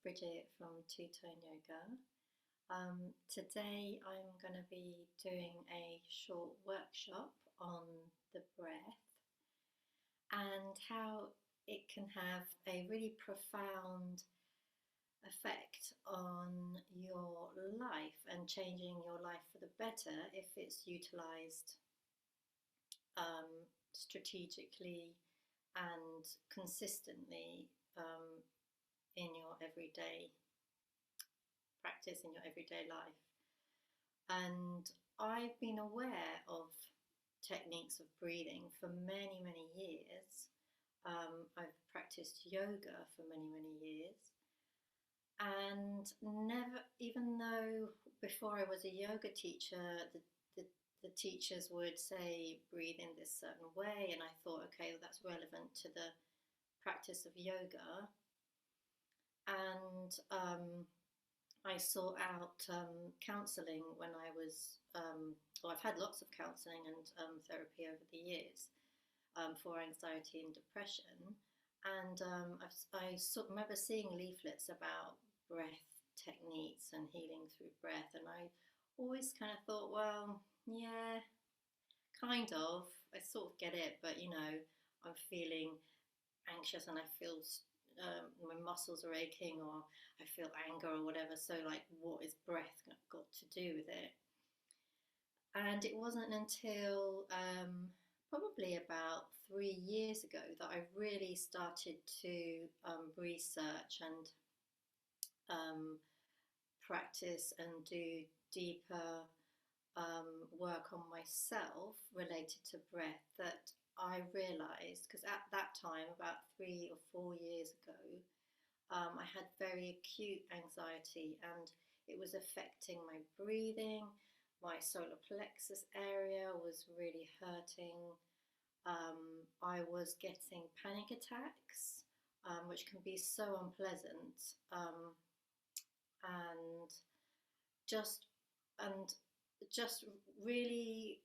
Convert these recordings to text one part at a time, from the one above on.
Bridget from Two-Tone Yoga. Today I'm going to be doing a short workshop on the breath and how it can have a really profound effect on your life and changing your life for the better if it's utilized strategically and consistently in your everyday practice, in your everyday life. And I've been aware of techniques of breathing for many, many years. I've practiced yoga for many, many years. And never, even though before I was a yoga teacher, the teachers would say breathe in this certain way, and I thought, okay, well, that's relevant to the practice of yoga. And I sought out counselling when I was, well, I've had lots of counselling and therapy over the years for anxiety and depression. And I remember seeing leaflets about breath techniques and healing through breath. And I always kind of thought, well, yeah, kind of. I sort of get it, but you know, I'm feeling anxious and I feel my muscles are aching, or I feel anger or whatever. So, like, what is breath got to do with it? And it wasn't until probably about 3 years ago that I really started to research and practice and do deeper work on myself related to breath, that I realised, because at that time, about 3 or 4 years ago, I had very acute anxiety and it was affecting my breathing. My solar plexus area was really hurting. I was getting panic attacks, which can be so unpleasant, and just and just really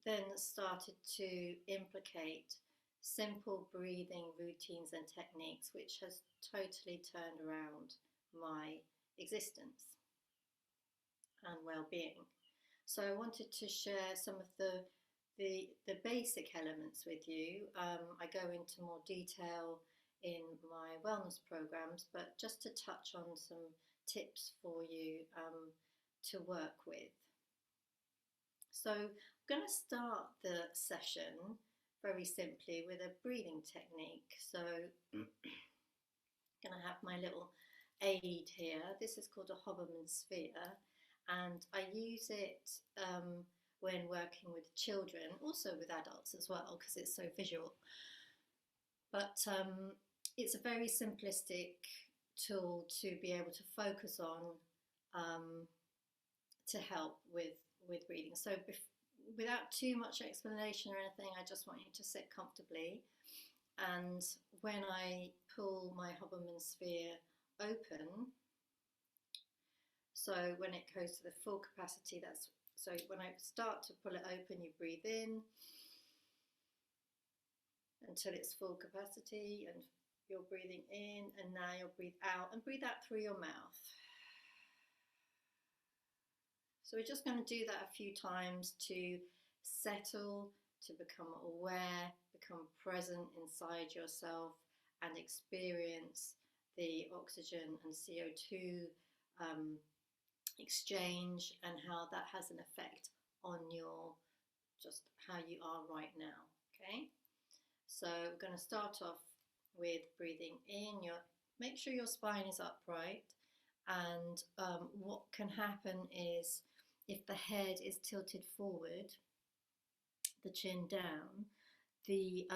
then started to implicate simple breathing routines and techniques, which has totally turned around my existence and well-being. So I wanted to share some of the basic elements with you. I go into more detail in my wellness programs, but just to touch on some tips for you to work with. So I'm going to start the session very simply with a breathing technique. So I'm going to have my little aid here. This is called a Hoberman sphere, and I use it when working with children, also with adults as well, because it's so visual. But it's a very simplistic tool to be able to focus on to help with breathing. So without too much explanation or anything, I just want you to sit comfortably. And when I pull my Hoberman sphere open, so when it goes to the full capacity, so when I start to pull it open, you breathe in until it's full capacity, and you're breathing in, and now you'll breathe out, and breathe out through your mouth. So we're just going to do that a few times to settle, to become aware, become present inside yourself, and experience the oxygen and CO2 exchange, and how that has an effect on your, just how you are right now. Okay, so we're going to start off with breathing in. Make sure your spine is upright, and what can happen is, if the head is tilted forward, the chin down, the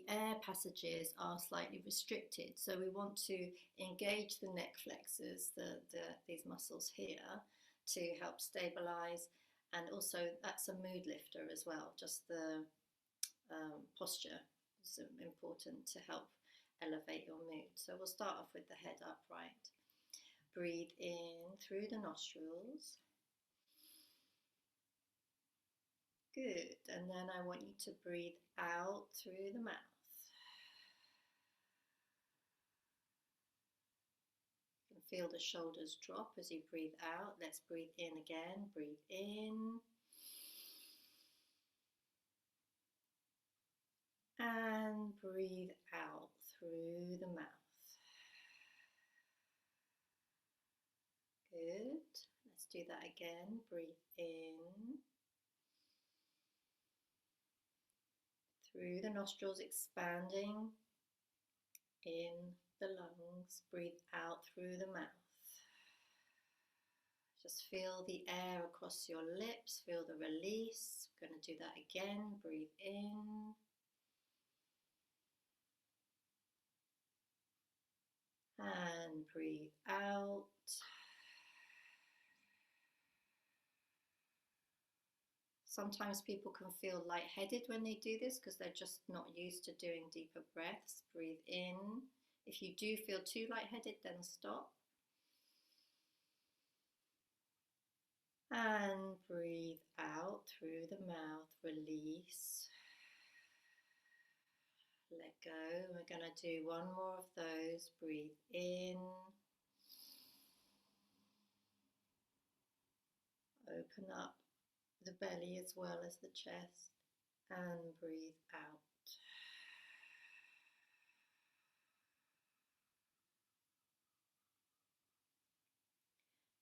air passages are slightly restricted. So we want to engage the neck flexors, these muscles here, to help stabilize. And also that's a mood lifter as well. Just the posture is important to help elevate your mood. So we'll start off with the head upright. Breathe in through the nostrils. Good. And then I want you to breathe out through the mouth. feel the shoulders drop as you breathe out. Let's breathe in again. Breathe in. And breathe out through the mouth. Good. Let's do that again. Breathe in. Through the nostrils, expanding in the lungs. Breathe out through the mouth. Just feel the air across your lips. Feel the release. We're going to do that again. Breathe in. And breathe out. Sometimes people can feel lightheaded when they do this because they're just not used to doing deeper breaths. Breathe in. If you do feel too lightheaded, then stop. And breathe out through the mouth. Release. Let go. We're going to do one more of those. Breathe in. Open up the belly as well as the chest, and breathe out.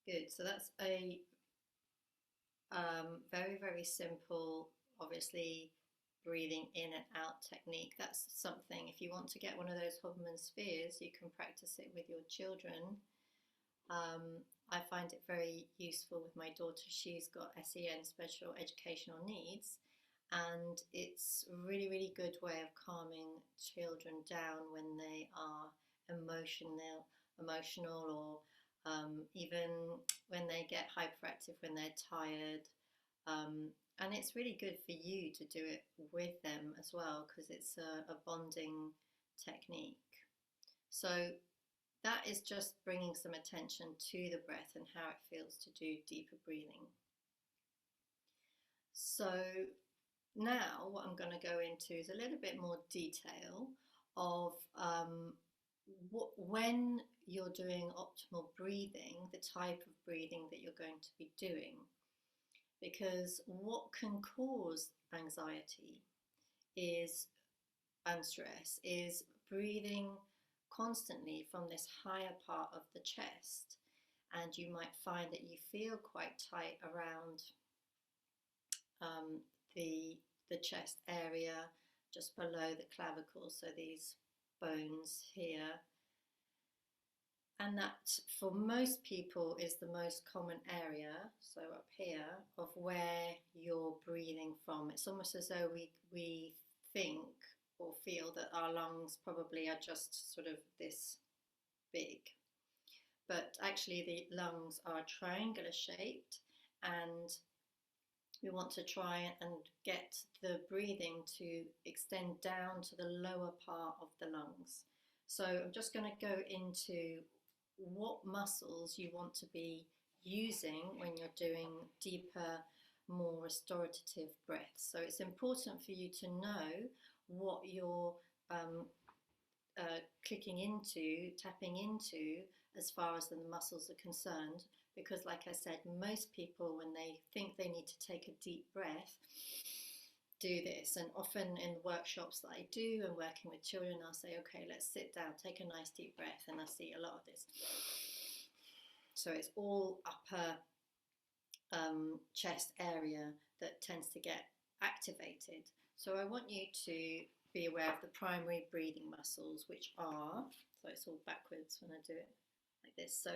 Good, so that's a very, very simple, obviously, breathing in and out technique. That's something, if you want to get one of those Hoffman spheres, you can practice it with your children. I find it very useful with my daughter. She's got SEN, special educational needs, and it's a really, really good way of calming children down when they are emotional, or even when they get hyperactive, when they're tired. And it's really good for you to do it with them as well, because it's a bonding technique. So that is just bringing some attention to the breath and how it feels to do deeper breathing. So now what I'm going to go into is a little bit more detail of when you're doing optimal breathing, the type of breathing that you're going to be doing. Because what can cause anxiety and stress is breathing constantly from this higher part of the chest, and you might find that you feel quite tight around the chest area just below the clavicle, so these bones here, and that for most people is the most common area, so up here, of where you're breathing from. It's almost as though we think or feel that our lungs probably are just sort of this big, but actually the lungs are triangular shaped, and we want to try and get the breathing to extend down to the lower part of the lungs. So I'm just going to go into what muscles you want to be using when you're doing deeper, more restorative breaths. So it's important for you to know what you're clicking into, tapping into, as far as the muscles are concerned, because like I said, most people, when they think they need to take a deep breath, do this. And often in workshops that I do and working with children, I'll say, okay, let's sit down, take a nice deep breath, and I see a lot of this. So it's all upper chest area that tends to get activated. So I want you to be aware of the primary breathing muscles, which are, so it's all backwards when I do it like this. So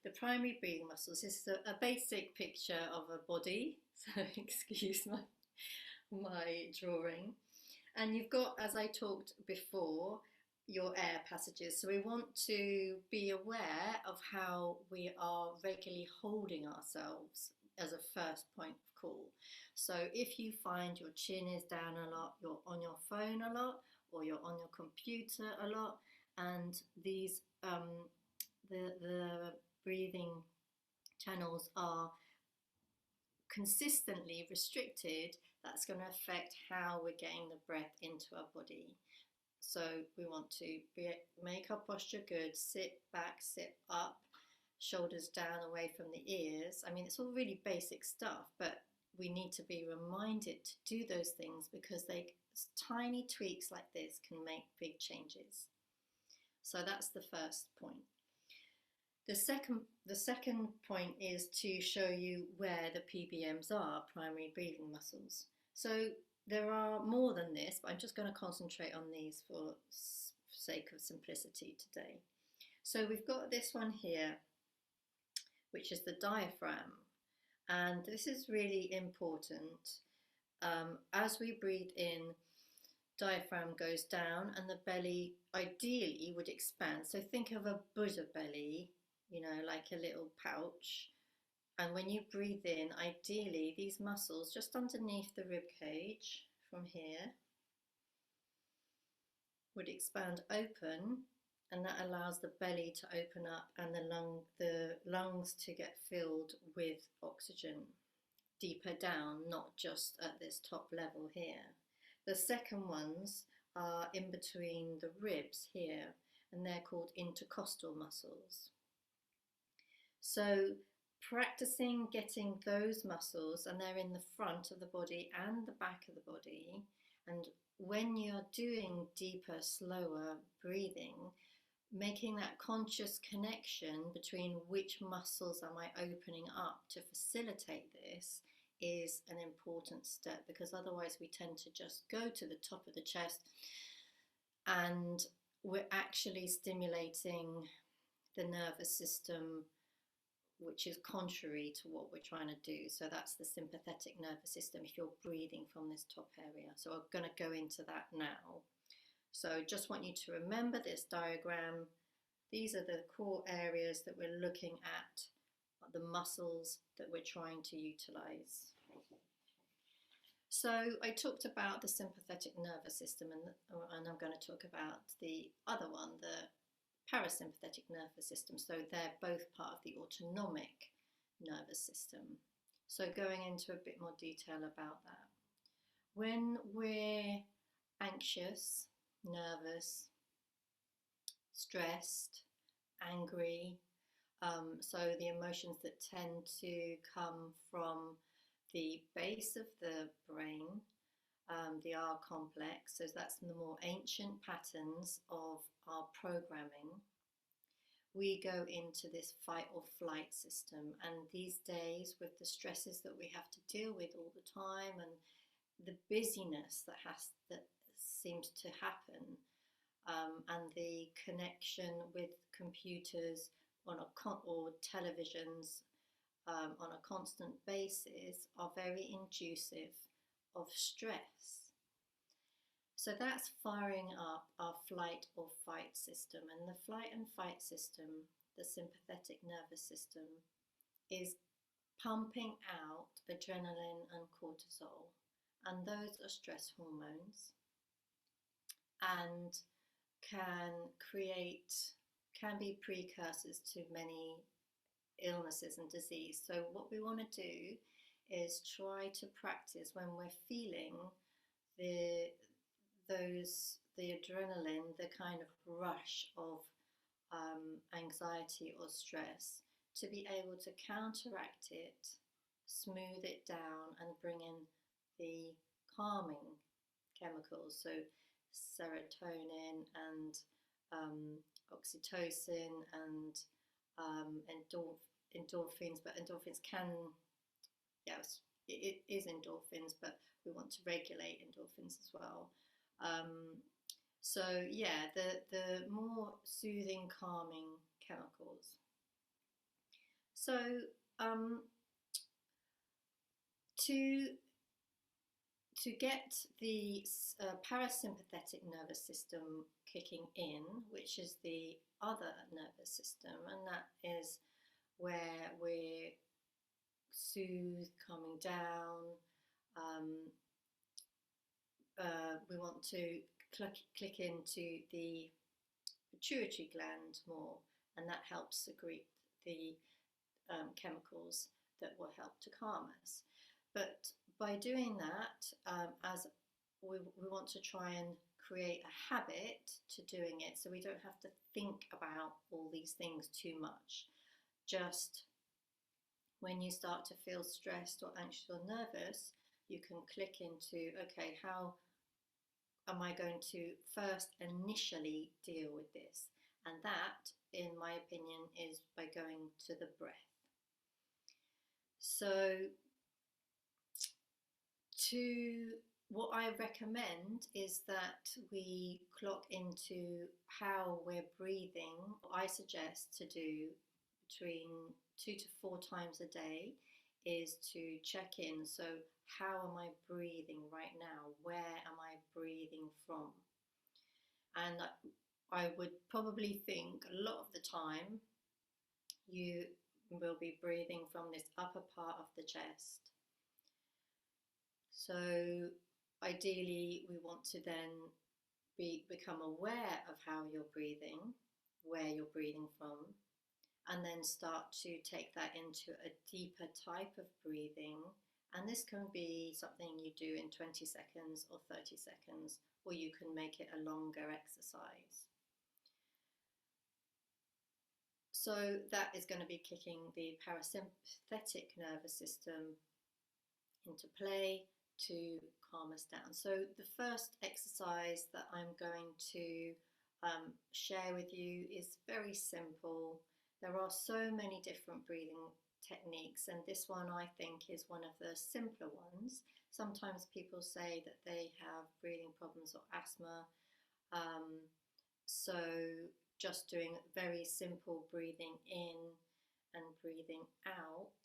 the primary breathing muscles, this is a basic picture of a body, so excuse my drawing. And you've got, as I talked before, your air passages. So we want to be aware of how we are regularly holding ourselves as a first point of call. So if you find your chin is down a lot, you're on your phone a lot, or you're on your computer a lot, and these the breathing channels are consistently restricted, that's going to affect how we're getting the breath into our body. So we want to make our posture good, sit back, sit up, shoulders down away from the ears. I mean, it's all really basic stuff, but we need to be reminded to do those things because tiny tweaks like this can make big changes. So that's the first point. The second point is to show you where the PBMs are, primary breathing muscles. So there are more than this, but I'm just going to concentrate on these for sake of simplicity today. So we've got this one here, which is the diaphragm. And this is really important. As we breathe in, diaphragm goes down and the belly ideally would expand. So think of a Buddha belly, you know, like a little pouch. And when you breathe in, ideally these muscles just underneath the rib cage from here would expand open, and that allows the belly to open up and the lungs to get filled with oxygen deeper down, not just at this top level here. The second ones are in between the ribs here, and they're called intercostal muscles. So practicing getting those muscles, and they're in the front of the body and the back of the body, and when you're doing deeper, slower breathing, making that conscious connection between which muscles am I opening up to facilitate this is an important step, because otherwise we tend to just go to the top of the chest and we're actually stimulating the nervous system, which is contrary to what we're trying to do. So that's the sympathetic nervous system if you're breathing from this top area. So I'm going to go into that now. So just want you to remember this diagram. These are the core areas that we're looking at, the muscles that we're trying to utilize. So I talked about the sympathetic nervous system, and I'm going to talk about the other one, the parasympathetic nervous system. So they're both part of the autonomic nervous system. So going into a bit more detail about that. When we're anxious, nervous, stressed, angry, so the emotions that tend to come from the base of the brain, the R complex, so that's the more ancient patterns of our programming. We go into this fight or flight system, and these days with the stresses that we have to deal with all the time and the busyness that seems to happen, and the connection with computers or televisions on a constant basis are very inducive of stress. So that's firing up our flight or fight system, and the flight and fight system, the sympathetic nervous system, is pumping out adrenaline and cortisol, and those are stress hormones and can be precursors to many illnesses and disease. So what we want to do is try to practice when we're feeling the adrenaline, the kind of rush of anxiety or stress, to be able to counteract it, smooth it down, and bring in the calming chemicals, so serotonin and oxytocin and endorphins, but endorphins can, yes, it is endorphins, but we want to regulate endorphins as well. So yeah, the more soothing, calming chemicals. So to get the parasympathetic nervous system kicking in, which is the other nervous system, and that is where we're soothed, calming down. We want to click into the pituitary gland more, and that helps secrete the chemicals that will help to calm us. But by doing that, as we want to try and create a habit to doing it, so we don't have to think about all these things too much. just when you start to feel stressed or anxious or nervous, you can click into, okay, how am I going to first initially deal with this? And that, in my opinion, is by going to the breath. So what I recommend is that we clock into how we're breathing. I suggest to do between 2 to 4 times a day is to check in. So how am I breathing right now? Where am I breathing from? And I would probably think a lot of the time you will be breathing from this upper part of the chest. So ideally we want to then become aware of how you're breathing, where you're breathing from, and then start to take that into a deeper type of breathing. And this can be something you do in 20 seconds or 30 seconds, or you can make it a longer exercise. So that is going to be kicking the parasympathetic nervous system into play to calm us down. So the first exercise that I'm going to share with you is very simple. There are so many different breathing techniques, and this one I think is one of the simpler ones. Sometimes people say that they have breathing problems or asthma, so just doing very simple breathing in and breathing out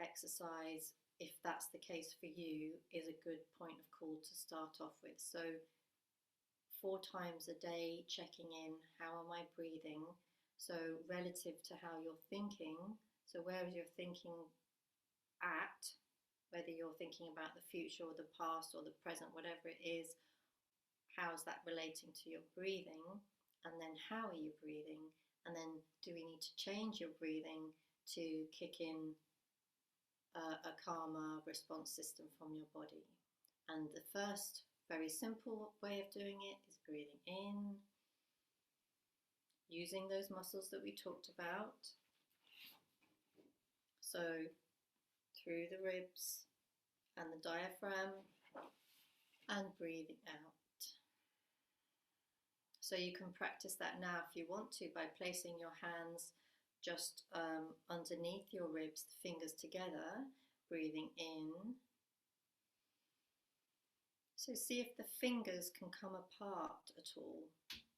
exercise, if that's the case for you, is a good point of call to start off with. So 4 times a day, checking in, how am I breathing? So relative to how you're thinking, so where is your thinking at, whether you're thinking about the future or the past or the present, whatever it is, how's that relating to your breathing? And then how are you breathing? And then do we need to change your breathing to kick in a calmer response system from your body? And the first very simple way of doing it is breathing in, using those muscles that we talked about. So through the ribs and the diaphragm, and breathing out. So you can practice that now if you want to by placing your hands just underneath your ribs, the fingers together, breathing in. So see if the fingers can come apart at all,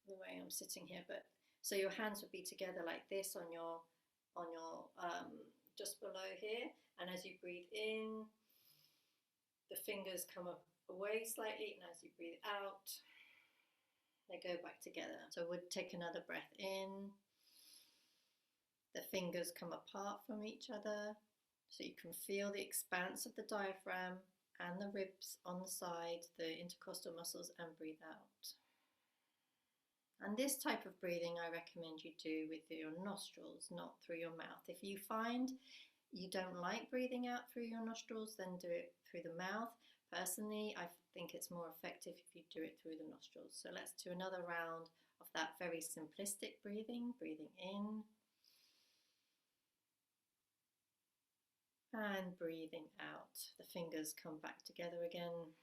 the way I'm sitting here. But so your hands would be together like this on your just below here, and as you breathe in, the fingers come away slightly, and as you breathe out, they go back together. So we'll take another breath in. The fingers come apart from each other, so you can feel the expanse of the diaphragm and the ribs on the side, the intercostal muscles, and breathe out. And this type of breathing I recommend you do with your nostrils, not through your mouth. If you find you don't like breathing out through your nostrils, then do it through the mouth. Personally, I think it's more effective if you do it through the nostrils. So let's do another round of that very simplistic breathing. Breathing in and breathing out. The fingers come back together again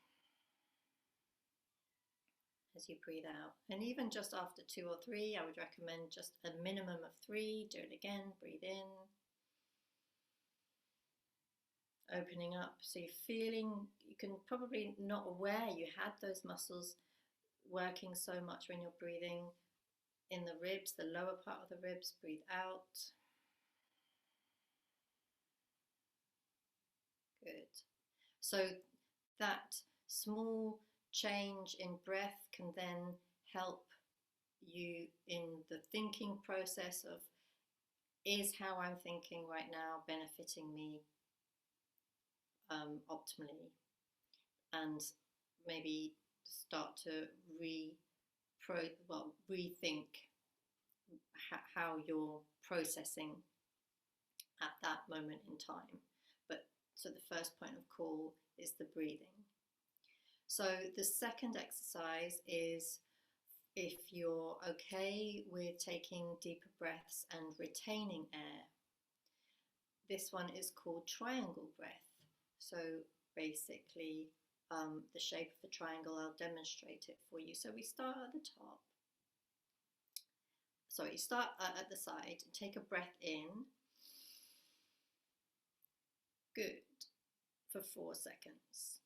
as you breathe out. And even just after 2 or 3, I would recommend just a minimum of 3. Do it again. Breathe in. Opening up, so you're feeling, you can probably not aware you had those muscles working so much when you're breathing in the ribs, the lower part of the ribs. Breathe out. Good. So that small change in breath can then help you in the thinking process of, is how I'm thinking right now benefiting me optimally, and maybe start to rethink how you're processing at that moment in time. But so the first point of call is the breathing. So the second exercise is, if you're okay with taking deeper breaths and retaining air this one is called triangle breath. So basically, the shape of a triangle, I'll demonstrate it for you. So we start at the top. Sorry, start at the side and take a breath in. Good. For 4 seconds.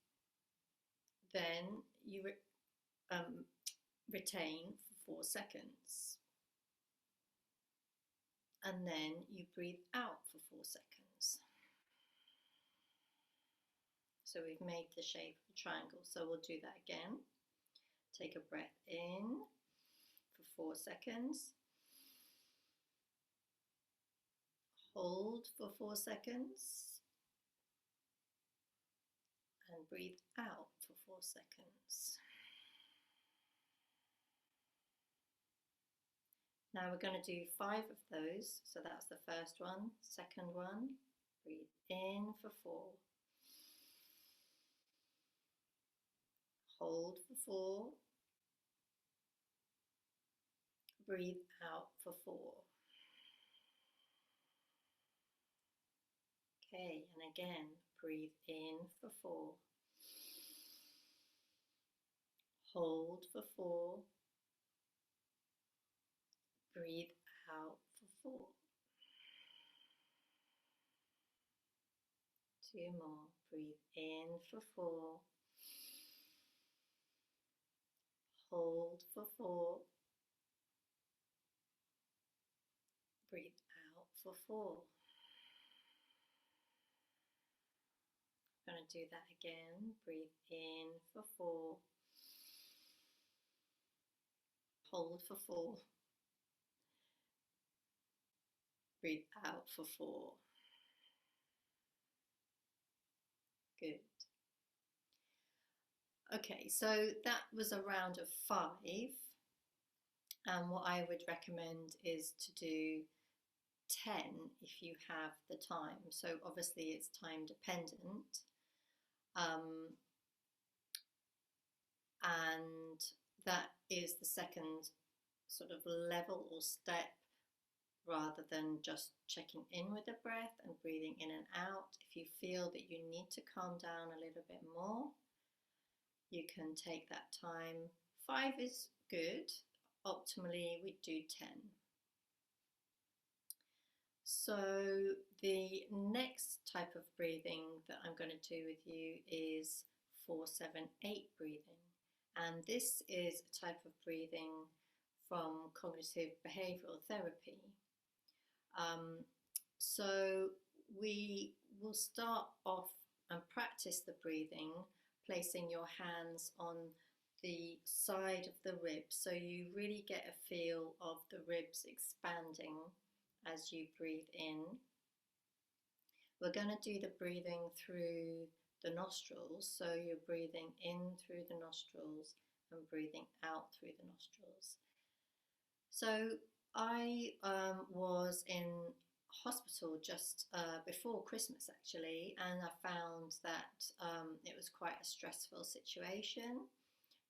Then you retain for 4 seconds. And then you breathe out for 4 seconds. So we've made the shape of a triangle. So we'll do that again. Take a breath in for 4 seconds. Hold for 4 seconds. And breathe out for 4 seconds. Now we're going to do 5 of those. So that's the first one. Second one, breathe in for 4. Hold for 4. Breathe out for 4. Okay, and again, breathe in for 4. Hold for 4. Breathe out for 4. 2 more. Breathe in for 4. Hold for 4. Breathe out for 4. I'm going to do that again. Breathe in for 4. Hold for 4. Breathe out for 4. Good. Okay, so that was a round of 5. And what I would recommend is to do 10 if you have the time. So obviously it's time dependent. And that is the second sort of level or step, rather than just checking in with the breath and breathing in and out. If you feel that you need to calm down a little bit more, you can take that time. 5 is good. Optimally, we do 10. So the next type of breathing that I'm going to do with you is 4-7-8 breathing. And this is a type of breathing from cognitive behavioral therapy. So we will start off and practice the breathing, placing your hands on the side of the ribs, so you really get a feel of the ribs expanding as you breathe in. We're going to do the breathing through the nostrils, so you're breathing in through the nostrils and breathing out through the nostrils. So I was in hospital just before Christmas actually, and I found that it was quite a stressful situation,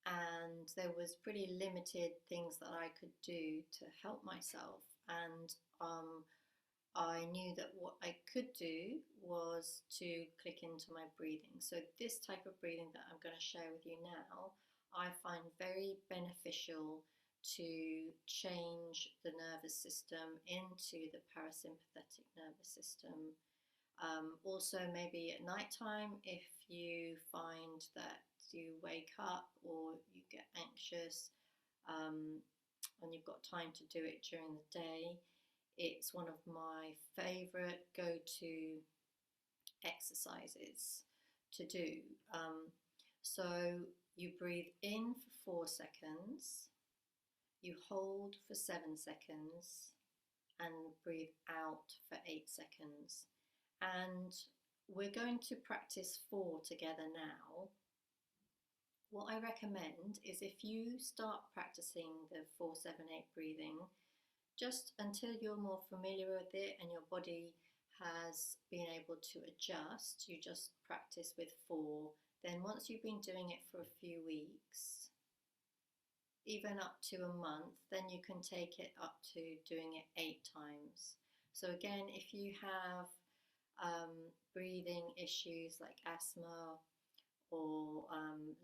and there was pretty limited things that I could do to help myself, and I knew that what I could do was to click into my breathing. So this type of breathing that I'm going to share with you now, I find very beneficial to change the nervous system into the parasympathetic nervous system. Also maybe at night time, if you find that you wake up or you get anxious and you've got time to do it during the day, it's one of my favorite go-to exercises to do. So you breathe in for 4 seconds, you hold for 7 seconds, and breathe out for 8 seconds. And we're going to practice 4 together now. What I recommend is, if you start practicing the 4-7-8 breathing, just until you're more familiar with it and your body has been able to adjust, you just practice with 4. Then once you've been doing it for a few weeks, even up to a month, then you can take it up to doing it 8 times. So again, if you have breathing issues like asthma or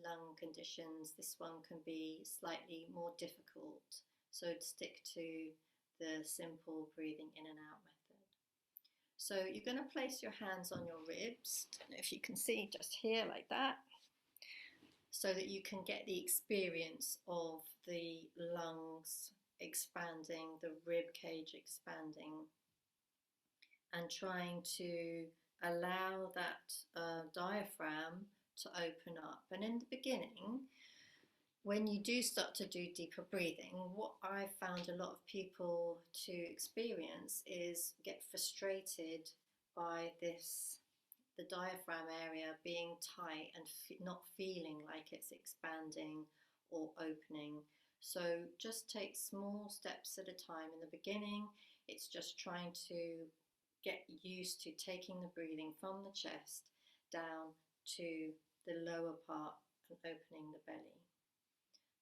lung conditions, this one can be slightly more difficult. So stick to the simple breathing in and out method. So you're going to place your hands on your ribs, I don't know if you can see, just here like that, so that you can get the experience of the lungs expanding, the rib cage expanding, and trying to allow that diaphragm to open up. And in the beginning, when you do start to do deeper breathing, what I've found a lot of people to experience is get frustrated by this, the diaphragm area being tight and not feeling like it's expanding or opening. So just take small steps at a time. In the beginning, it's just trying to get used to taking the breathing from the chest down to the lower part and opening the belly.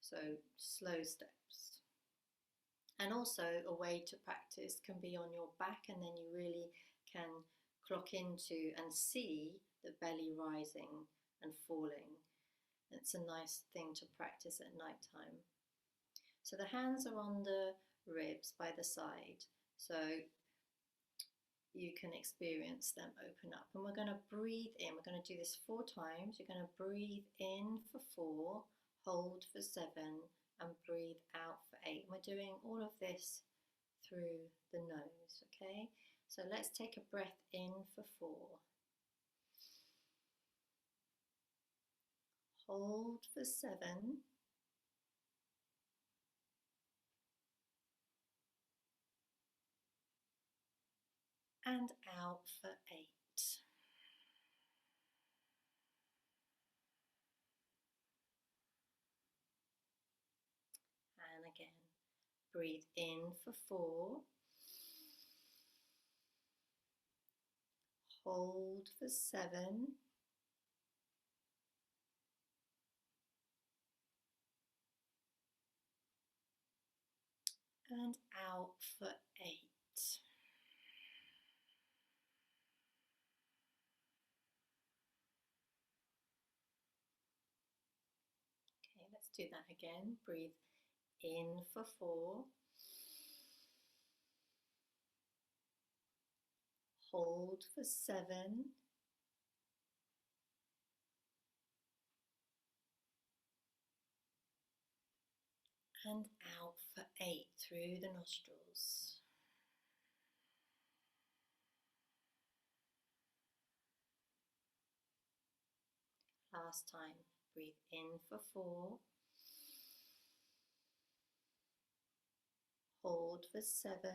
So slow steps. And also a way to practice can be on your back, and then you really can clock into and see the belly rising and falling. It's a nice thing to practice at night time. So the hands are on the ribs by the side, so you can experience them open up. And we're going to breathe in. We're going to do this 4 times. You're going to breathe in for 4, hold for 7, and breathe out for 8. We're doing all of this through the nose, okay? So let's take a breath in for 4. Hold for 7. And out for 8. And again, breathe in for 4. Hold for 7. And out for 8. Okay, let's do that again. Breathe in for 4. Hold for 7. And out for 8 through the nostrils. Last time, breathe in for 4. Hold for 7.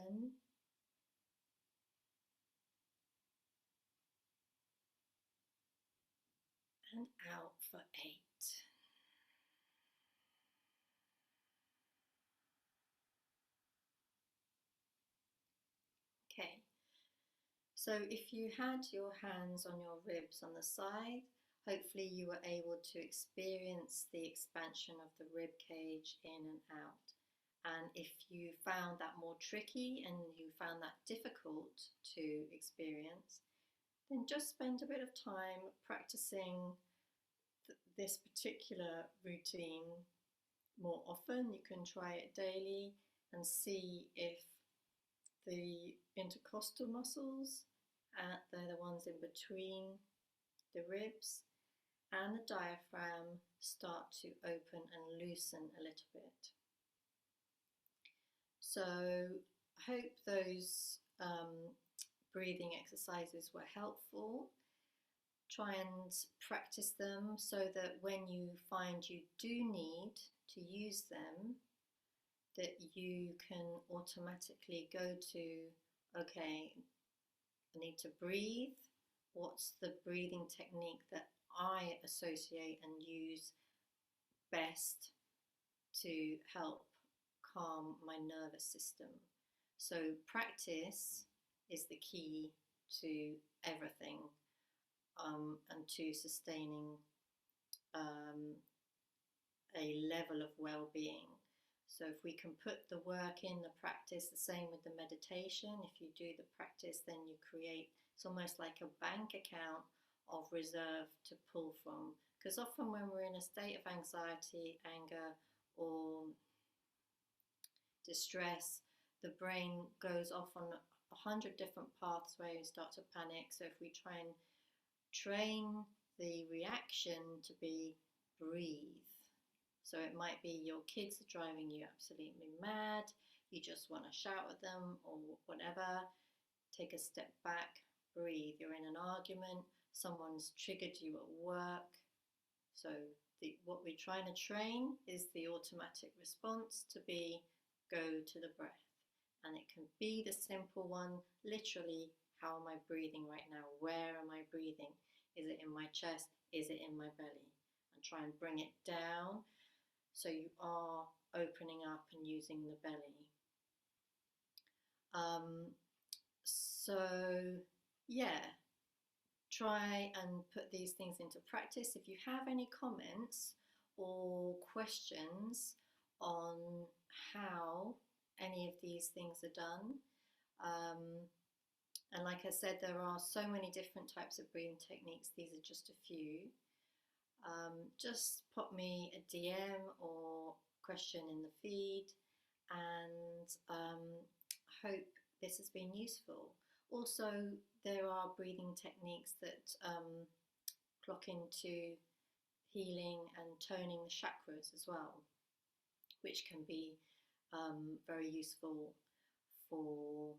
And out for 8. Okay, so if you had your hands on your ribs on the side, hopefully you were able to experience the expansion of the rib cage in and out. And if you found that more tricky and you found that difficult to experience, then just spend a bit of time practicing this particular routine more often. You can try it daily and see if the intercostal muscles, they're the ones in between the ribs, and the diaphragm start to open and loosen a little bit. So I hope those breathing exercises were helpful. Try and practice them so that when you find you do need to use them, that you can automatically go to, okay, I need to breathe. What's the breathing technique that I associate and use best to help calm my nervous system? So practice is the key to everything, and to sustaining a level of well-being. So if we can put the work in, the practice, the same with the meditation. If you do the practice, then you create, it's almost like a bank account of reserve to pull from. Because often when we're in a state of anxiety, anger, or distress, the brain goes off on 100 different paths where you start to panic. So if we try and train the reaction to be breathe. So it might be your kids are driving you absolutely mad, you just want to shout at them or whatever. Take a step back, breathe. You're in an argument, someone's triggered you at work. So what we're trying to train is the automatic response to be go to the breath. And it can be the simple one, literally, how am I breathing right now? Where am I breathing? Is it in my chest? Is it in my belly? And try and bring it down so you are opening up and using the belly. So yeah, try and put these things into practice. If you have any comments or questions on how any of these things are done, and like I said, there are so many different types of breathing techniques. These are just a few. Just pop me a DM or question in the feed, and hope this has been useful. Also, there are breathing techniques that clock into healing and toning the chakras as well, which can be very useful for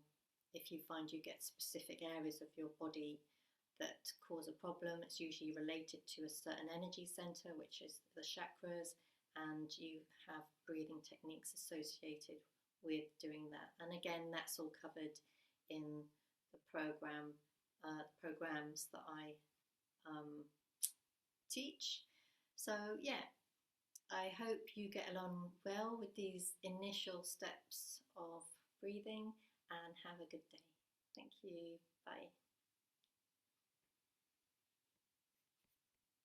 if you find you get specific areas of your body that cause a problem. It's usually related to a certain energy center, which is the chakras, and you have breathing techniques associated with doing that. And again, that's all covered in the programs that I teach. So yeah, I hope you get along well with these initial steps of breathing, and have a good day. Thank you. Bye.